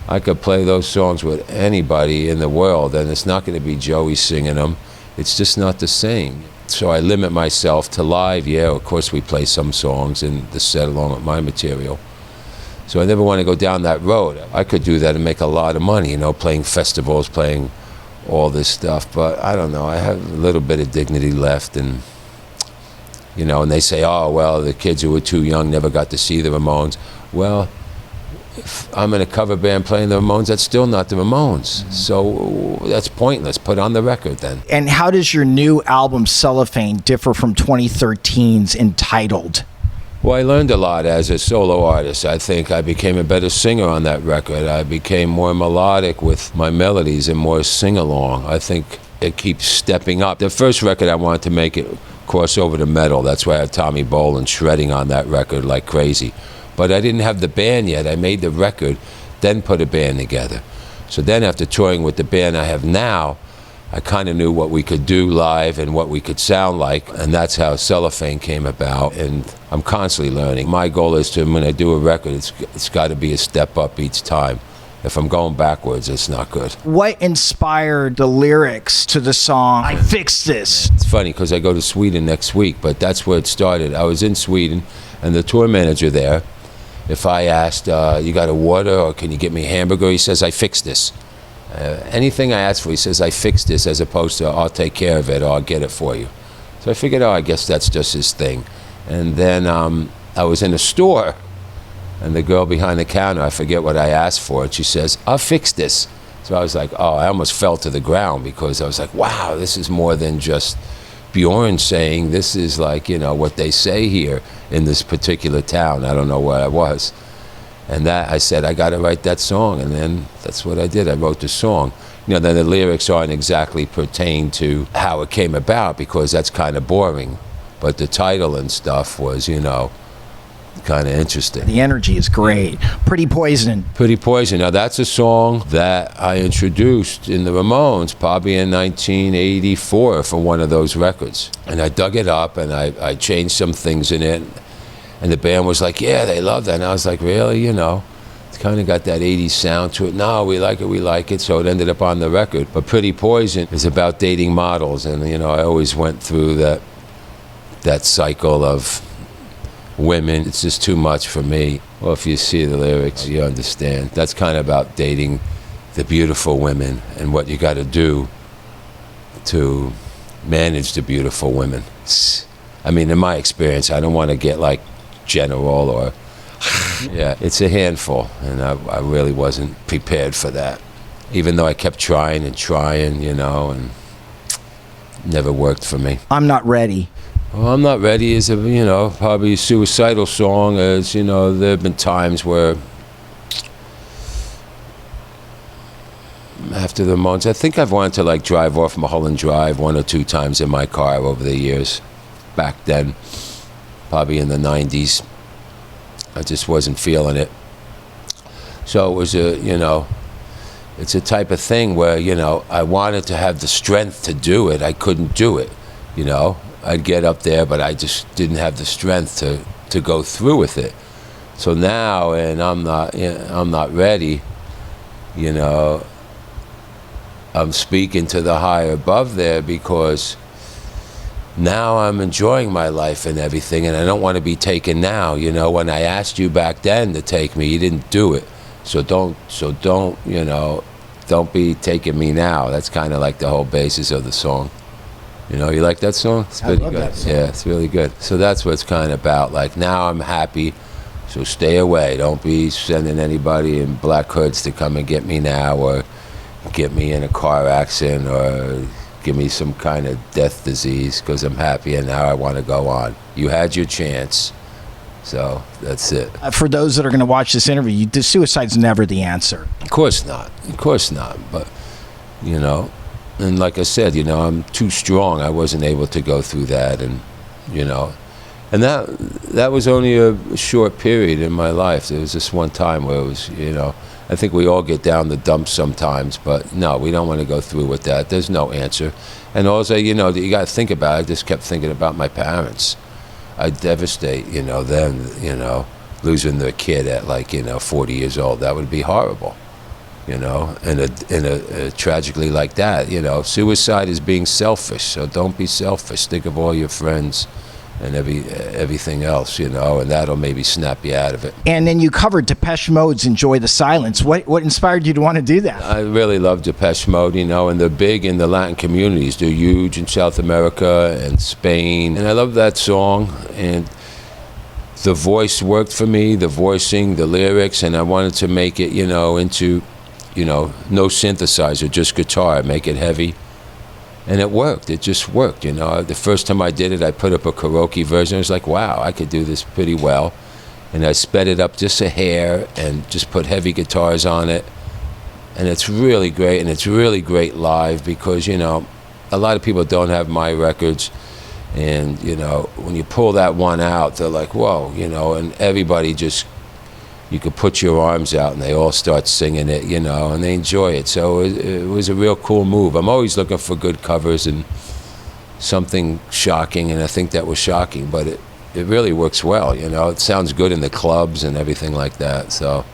I could play those songs with anybody in the world, and it's not going to be Joey singing them. It's just not the same. So I limit myself to live. Yeah, of course we play some songs in the set along with my material. So I never want to go down that road. I could do that and make a lot of money, playing festivals, playing all this stuff. But I don't know, I have a little bit of dignity left. And, and they say, oh, well, the kids who were too young never got to see the Ramones. Well, if I'm in a cover band playing the Ramones, that's still not the Ramones. So that's pointless. Put on the record then.
And how does your new album, Cellophane, differ from 2013's Untitled?
Well, I learned a lot as a solo artist. I think I became a better singer on that record. I became more melodic with my melodies and more sing-along. I think it keeps stepping up. The first record, I wanted to make it cross over to metal. That's why I had Tommy Bolin shredding on that record like crazy. But I didn't have the band yet. I made the record, then put a band together. So then after touring with the band I have now, I kind of knew what we could do live and what we could sound like, and that's how Cellophane came about, and I'm constantly learning. My goal is to, when I do a record, it's got to be a step up each time. If I'm going backwards, it's not good.
What inspired the lyrics to the song, I Fixed This?
It's funny, because I go to Sweden next week, but that's where it started. I was in Sweden, and the tour manager there, if I asked, you got a water, or can you get me a hamburger, he says, I fixed this. Anything I ask for, he says, I fixed this, as opposed to, I'll take care of it, or I'll get it for you. So I figured, I guess that's just his thing. And then I was in a store, and the girl behind the counter, I forget what I asked for, and she says, I'll fix this. So I was like, I almost fell to the ground, because I was like, wow, this is more than just Bjorn saying, this is like, what they say here in this particular town. I don't know where I was. And that, I said, I got to write that song, and then that's what I did. I wrote the song. Then the lyrics aren't exactly pertain to how it came about, because that's kind of boring. But the title and stuff was, kind of interesting.
The energy is great. Pretty Poison.
Pretty Poison. Now, that's a song that I introduced in the Ramones, probably in 1984 for one of those records. And I dug it up, and I changed some things in it. And the band was like, yeah, they love that. And I was like, really? It's kind of got that 80s sound to it. No, we like it. So it ended up on the record. But Pretty Poison is about dating models. And, I always went through that cycle of women. It's just too much for me. Well, if you see the lyrics, you understand. That's kind of about dating the beautiful women and what you got to do to manage the beautiful women. I mean, in my experience, I don't want to get like general or yeah, it's a handful, and I really wasn't prepared for that, even though I kept trying and and never worked for me.
I'm Not Ready.
Well, I'm Not Ready is a probably a suicidal song. As there have been times where after the Ramones, I think I've wanted to drive off Mulholland Drive 1 or 2 times in my car over the years. Back then, probably in the 90s, I just wasn't feeling it. So it was it's a type of thing where, I wanted to have the strength to do it. I couldn't do it, I'd get up there, but I just didn't have the strength to go through with it. So now, and I'm not ready, I'm speaking to the higher above there, because now I'm enjoying my life and everything, and I don't want to be taken now. When I asked you back then to take me, you didn't do it. So don't be taking me now. That's kind of like the whole basis of the song. You like that song? It's pretty good. That song. Yeah, it's really good. So that's what it's kind of about. Like, now I'm happy, so stay away. Don't be sending anybody in black hoods to come and get me now, or get me in a car accident, or give me some kind of death disease, because I'm happy and now I want to go on. You had your chance, so that's it.
For those that are going to watch this interview, suicide's never the answer.
Of course not. But, and like I said, I'm too strong. I wasn't able to go through that, and, And that was only a short period in my life. There was this one time where it was, I think we all get down the dumps sometimes, but no, we don't want to go through with that. There's no answer. And also, you got to think about it. I just kept thinking about my parents. I'd devastate, them, losing their kid at 40 years old. That would be horrible, in a tragically like that. Suicide is being selfish, so don't be selfish. Think of all your friends and everything else, and that'll maybe snap you out of it.
And then you covered Depeche Mode's Enjoy the Silence. What inspired you to want to do that?
I really love Depeche Mode, and they're big in the Latin communities. They're huge in South America and Spain. And I love that song, and the voice worked for me, the voicing, the lyrics, and I wanted to make it, into, no synthesizer, just guitar, make it heavy. And it worked. It just worked, The first time I did it, I put up a karaoke version. I was like, wow, I could do this pretty well. And I sped it up just a hair and just put heavy guitars on it. And it's really great, and it's really great live because, a lot of people don't have my records. And, when you pull that one out, they're like, whoa, and everybody just, you could put your arms out and they all start singing it, and they enjoy it. So it was a real cool move. I'm always looking for good covers and something shocking, and I think that was shocking, but it really works well, It sounds good in the clubs and everything like that, so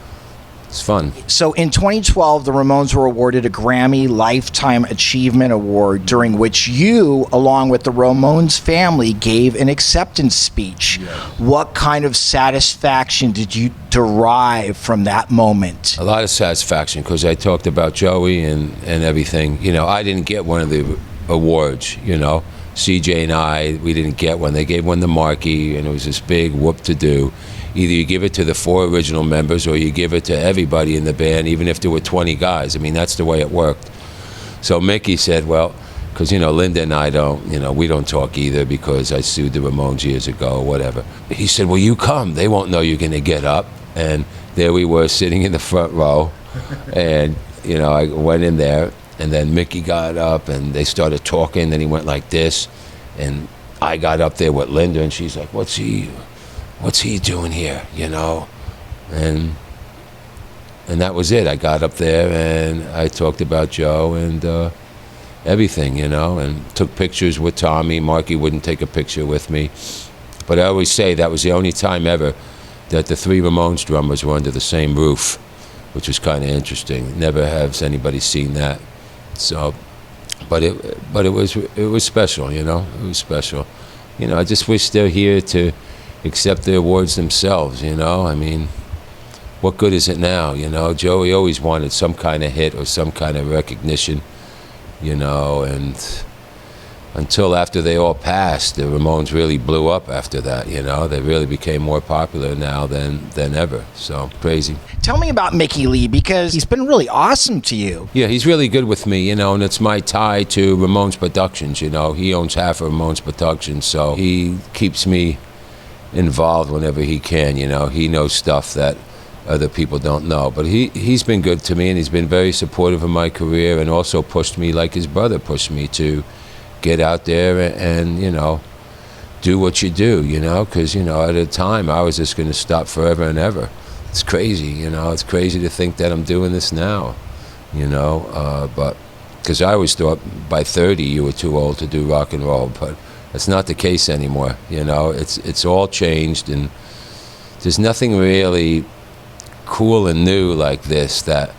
it's fun.
So in 2012, the Ramones were awarded a Grammy Lifetime Achievement Award, during which you, along with the Ramones family, gave an acceptance speech. Yes. What kind of satisfaction did you derive from that moment?
A lot of satisfaction, because I talked about Joey and everything. I didn't get one of the awards, CJ and I, we didn't get one. They gave one to Marky, and it was this big whoop-to-do. Either you give it to the 4 original members or you give it to everybody in the band, even if there were 20 guys. I mean, that's the way it worked. So Mickey said, well, because, Linda and I don't, we don't talk either because I sued the Ramones years ago or whatever. He said, well, you come. They won't know you're going to get up. And there we were sitting in the front row. And, I went in there, and then Mickey got up and they started talking. Then he went like this. And I got up there with Linda, and she's like, what's he doing here, And that was it. I got up there and I talked about Joe and everything, and took pictures with Tommy. Marky wouldn't take a picture with me. But I always say that was the only time ever that the 3 Ramones drummers were under the same roof, which was kind of interesting. Never has anybody seen that. So, but it was special, It was special. I just wish they're here to accept the awards themselves, I mean, what good is it now, Joey always wanted some kind of hit or some kind of recognition, and until after they all passed, the Ramones really blew up after that, They really became more popular now than ever, so crazy.
Tell me about Mickey Lee, because he's been really awesome to you.
Yeah, he's really good with me, and it's my tie to Ramones Productions, He owns half of Ramones Productions, so he keeps me involved whenever he can, He knows stuff that other people don't know. But he's been good to me, and he's been very supportive of my career, and also pushed me like his brother pushed me to get out there and do what you do, because, at a time I was just going to stop forever and ever. It's crazy, It's crazy to think that I'm doing this now, but because I always thought by 30 you were too old to do rock and roll, but that's not the case anymore, It's all changed, and there's nothing really cool and new like this that,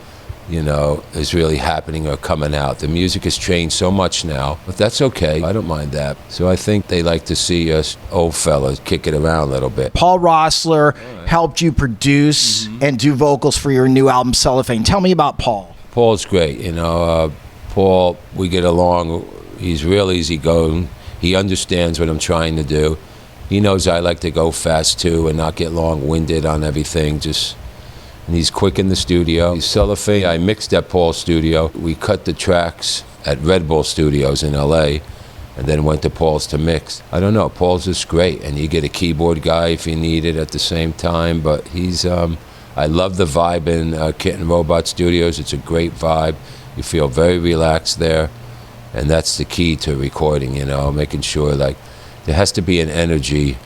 is really happening or coming out. The music has changed so much now, but that's okay. I don't mind that. So I think they like to see us old fellas kick it around a little bit.
Paul Roessler helped you produce and do vocals for your new album, Cellophane. Tell me about Paul.
Paul's great, Paul, we get along. He's real easygoing. He understands what I'm trying to do. He knows I like to go fast too and not get long-winded on everything. And he's quick in the studio. He's Cellophane. I mixed at Paul's studio. We cut the tracks at Red Bull Studios in LA, and then went to Paul's to mix. I don't know, Paul's just great, and you get a keyboard guy if you need it at the same time, but he's, I love the vibe in Kitten Robot Studios. It's a great vibe. You feel very relaxed there, and that's the key to recording, making sure, there has to be an energy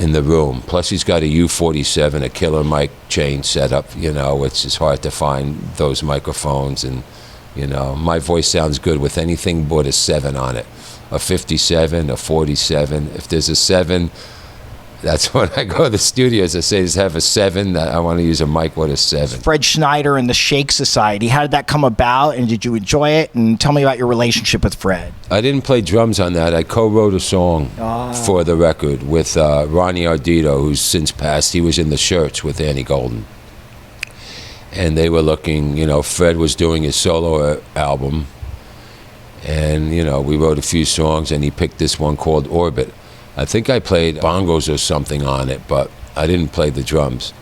in the room. Plus he's got a U-47, a killer mic chain set up, you know, which is hard to find those microphones. And, you know, my voice sounds good with anything but a 7 on it. A 57, a 47. If there's a 7, that's when I go to the studios. I say, just have a 7. I want to use a mic with a 7.
Fred Schneider and the Shake Society. How did that come about, and did you enjoy it? And tell me about your relationship with Fred.
I didn't play drums on that. I co-wrote a song for the record with Ronnie Ardito, who's since passed. He was in the Shirts with Annie Golden. And they were looking, you know, Fred was doing his solo album. And, you know, we wrote a few songs, and he picked this one called Orbit. I think I played bongos or something on it, but I didn't play the drums.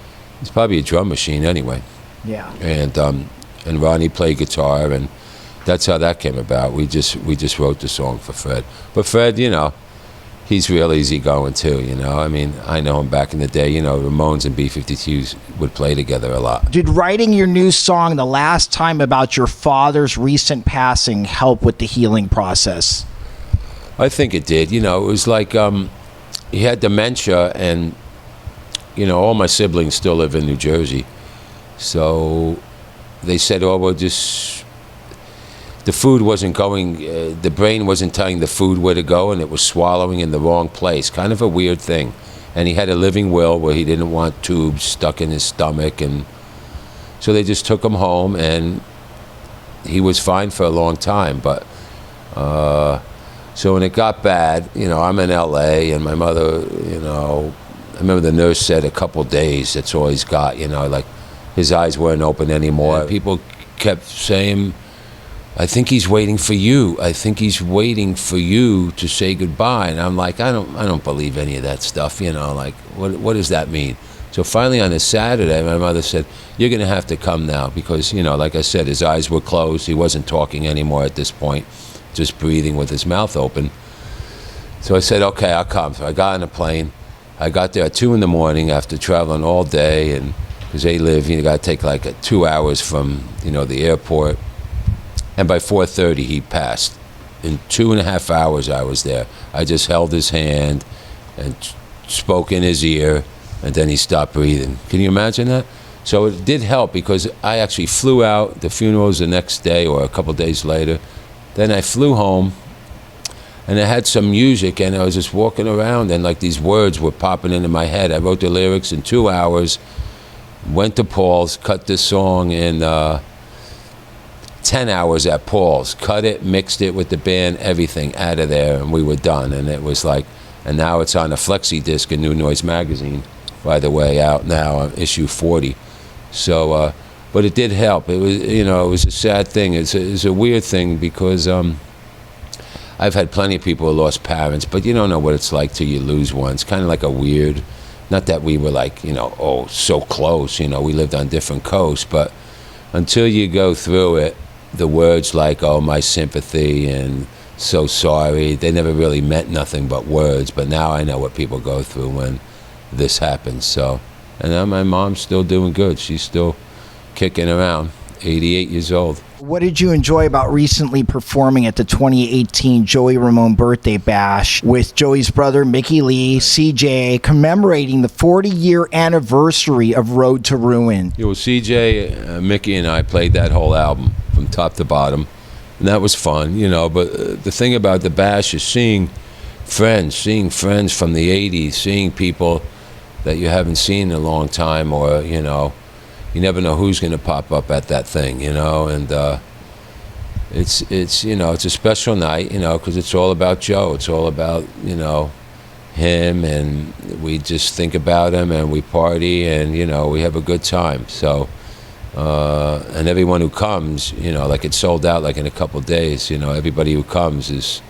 It's probably a drum machine anyway.
Yeah.
And Ronnie played guitar, and that's how that came about. We just wrote the song for Fred. But Fred, you know, he's real easygoing too, you know. I mean, I know him back in the day, you know, Ramones and B-52s would play together a lot.
Did writing your new song the last time about your father's recent passing help with the healing process?
I think it did. You know, it was like he had dementia, and, you know, all my siblings still live in New Jersey. So they said, oh, well, just, the food wasn't going, the brain wasn't telling the food where to go, and it was swallowing in the wrong place. Kind of a weird thing. And he had a living will where he didn't want tubes stuck in his stomach. And so they just took him home, and he was fine for a long time. But so when it got bad, you know, I'm in LA, and my mother, you know, I remember the nurse said a couple days, that's all he's got, you know, like his eyes weren't open anymore. And people kept saying, I think he's waiting for you. I think he's waiting for you to say goodbye. And I'm like, I don't believe any of that stuff, you know, like, what does that mean? So finally on a Saturday, my mother said, you're going to have to come now, because, you know, like I said, his eyes were closed. He wasn't talking anymore at this point, just breathing with his mouth open. So I said, okay, I'll come. So I got on a plane. I got there at 2 in the morning after traveling all day, and because they live, you got to take like 2 hours from, you know, the airport. And by 4:30, he passed. In 2.5 hours, I was there. I just held his hand and spoke in his ear, and then he stopped breathing. Can you imagine that? So it did help, because I actually flew out. The funeral was the next day or a couple days later. Then I flew home, and I had some music, and I was just walking around, and like these words were popping into my head. I wrote the lyrics in 2 hours, went to Paul's, cut this song in 10 hours at Paul's, cut it, mixed it with the band, everything out of there, and we were done. And it was like, and now it's on a flexi disc in New Noise magazine, by the way, out now on issue 40. So, but it did help. It was, you know, it was a sad thing. It's a weird thing, because I've had plenty of people who lost parents, but you don't know what it's like till you lose one. It's kind of like a weird, not that we were like, you know, oh, so close, you know, we lived on different coasts, but until you go through it, the words like, oh, my sympathy and so sorry, they never really meant nothing but words. But now I know what people go through when this happens. So, and now my mom's still doing good. She's still kicking around, 88 years old.
What did you enjoy about recently performing at the 2018 Joey Ramone Birthday Bash with Joey's brother Mickey Lee, CJ, commemorating the 40-year anniversary of Road to Ruin?
You know, CJ, Mickey, and I played that whole album from top to bottom, and that was fun, you know. But the thing about the Bash is seeing friends from the 80s, seeing people that you haven't seen in a long time, or, you know, you never know who's going to pop up at that thing, you know. And it's you know, it's a special night, you know, because it's all about Joe. It's all about, you know, him, and we just think about him, and we party, and, you know, we have a good time. So and everyone who comes, you know, like it's sold out like in a couple days, you know. Everybody who comes is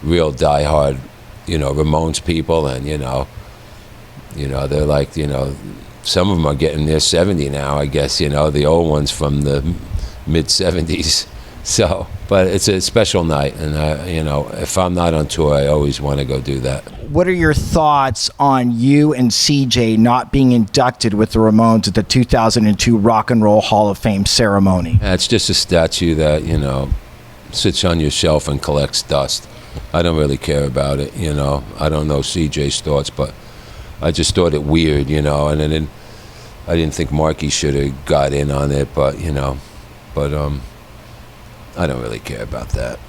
real diehard, you know, Ramones people, and, you know, they're like, you know, some of them are getting near 70 now, I guess, you know, the old ones from the mid-70s. So, but it's a special night, and, you know, if I'm not on tour, I always want to go do that.
What are your thoughts on you and CJ not being inducted with the Ramones at the 2002 Rock and Roll Hall of Fame ceremony?
It's just a statue that, you know, sits on your shelf and collects dust. I don't really care about it, you know. I don't know CJ's thoughts, but I just thought it weird, you know, and then I didn't think Marky should have got in on it, but you know, I don't really care about that.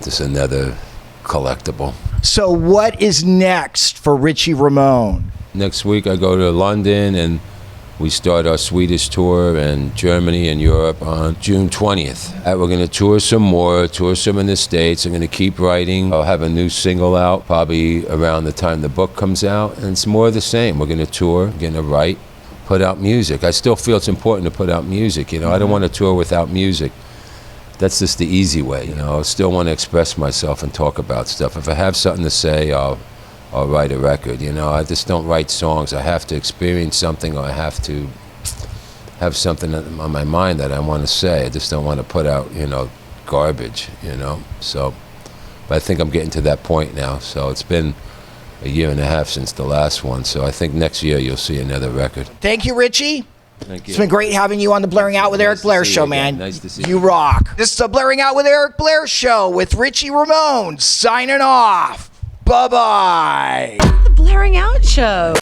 Just another collectible.
So what is next for Richie Ramone?
Next week I go to London and we start our Swedish tour and Germany and Europe on June 20th. We're going to tour some more, tour some in the States. I'm going to keep writing. I'll have a new single out probably around the time the book comes out. And it's more of the same. We're going to tour, going to write, put out music. I still feel it's important to put out music. You know, I don't want to tour without music. That's just the easy way. You know, I still want to express myself and talk about stuff. If I have something to say, I'll write a record. You know, I just don't write songs. I have to experience something, or I have to have something on my mind that I want to say. I just don't want to put out, you know, garbage, you know. So, but I think I'm getting to that point now. So it's been a year and a half since the last one. So I think next year you'll see another record.
Thank you, Richie.
Thank you.
It's been great having you on the Blaring Out with Eric Blair show, man.
Nice to see you.
You rock. This is the Blaring Out with Eric Blair show with Richie Ramone signing off. Bye-bye.
The Blaring Out Show.